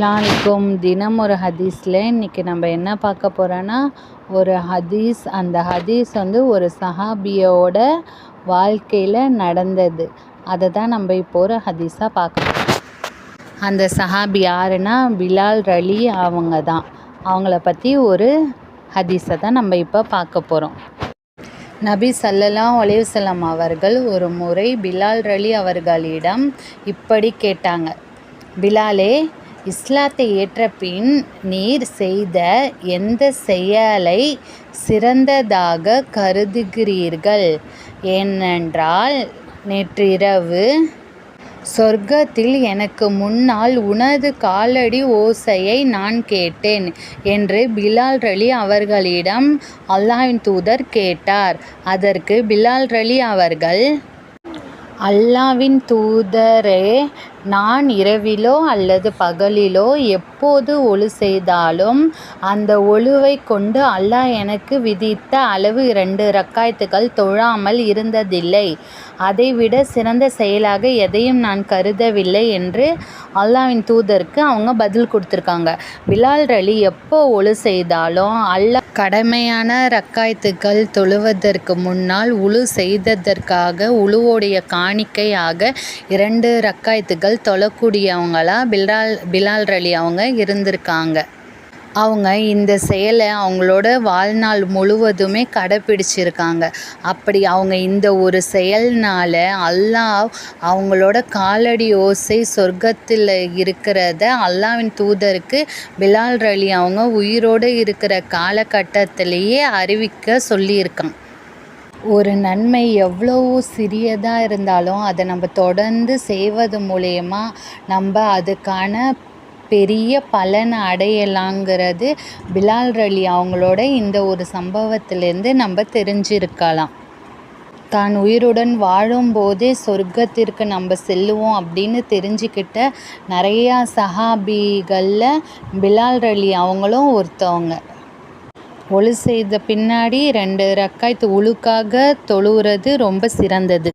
அஸ்ஸலாமு அலைக்கும். தினம் ஒரு ஹதீஸில் இன்றைக்கி நம்ம என்ன பார்க்க போகிறோன்னா, ஒரு ஹதீஸ். அந்த ஹதீஸ் ஒரு சஹாபியோட வாழ்க்கையில் நடந்தது. அதை தான் நம்ம இப்போ ஒரு ஹதீஸாக பார்க்க போகிறோம். அந்த சஹாபி யாருன்னா பிலால் ரலி அவங்க தான். அவங்கள பற்றி ஒரு ஹதீஸை தான் நம்ம இப்போ பார்க்க போகிறோம். நபி ஸல்லல்லாஹு அலைஹி வஸல்லம் அவர்கள் ஒரு முறை பிலால் ரலி அவர்களிடம் இப்படி கேட்டாங்க: பிலாலே, இஸ்லாத்தை ஏற்ற பின் நீர் செய்த எந்த செயலை சிறந்ததாக கருதுகிறீர்கள்? ஏனென்றால் நேற்றிரவு சொர்க்கத்தில் எனக்கு முன்னால் உனது காலடி ஓசையை நான் கேட்டேன் என்று பிலால் ரலி அவர்களிடம் அல்லாஹ்வின் தூதர் கேட்டார். அதற்கு பிலால் ரலி அவர்கள்: அல்லாஹ்வின் தூதரே, நான் இரவிலோ அல்லது பகலிலோ எப்போது ஒழு செய்தாலும் அந்த ஒழுவை கொண்டு அல்லாஹ் எனக்கு விதித்த அளவு 2 ரக்காயத்துகள் தொழாமல் இருந்ததில்லை. அதைவிட சிறந்த செயலாக எதையும் நான் கருதவில்லை என்று அல்லாஹ்வின் தூதருக்கு அவங்க பதில் கொடுத்துருக்காங்க. பிலால் ரலி எப்போ ஒழு செய்தாலும் அல்லாஹ் கடமையான ரக்காயத்துகள் தொழுவதற்கு முன்னால் உழு செய்ததற்காக உழுவோடைய காணிக்கையாக 2 ரக்காயத்துகள் தொழக்கூடியவங்களா பிலால் ரலி அவங்க இருந்திருக்காங்க. அவங்க இந்த செயலை அவங்களோட வாழ்நாள் முழுவதுமே கடைப்பிடிச்சிருக்காங்க. அப்படி அவங்க இந்த ஒரு செயல்னால அல்லாஹ் அவங்களோட காலடி ஓசை சொர்க்கத்தில் இருக்கிறத அல்லாஹ்வின் தூதருக்கு பிலால் ரலி அவங்க உயிரோடு இருக்கிற காலகட்டத்திலேயே அறிவிக்க சொல்லியிருக்காங்க. ஒரு நன்மை எவ்வளவோ சிறியதாக இருந்தாலும் அதை நம்ம தொடர்ந்து செய்வது மூலயமா நம்ம அதுக்கான பெரிய பலனை அடையலாங்கிறது பிலால் ரலி அவங்களோட இந்த ஒரு சம்பவத்திலேருந்து நம்ம தெரிஞ்சிருக்கலாம். தான் உயிருடன் வாழும்போதே சொர்க்கத்திற்கு நம்ம செல்லுவோம் அப்படின்னு தெரிஞ்சுக்கிட்ட நிறையா சஹாபிகளில் பிலால் ரலி அவங்களும் ஒருத்தவங்க. ஒழு செய்த பின்னாடி 2 ரக்காயத்து உழுக்காக தொழுகிறது ரொம்ப சிறந்தது.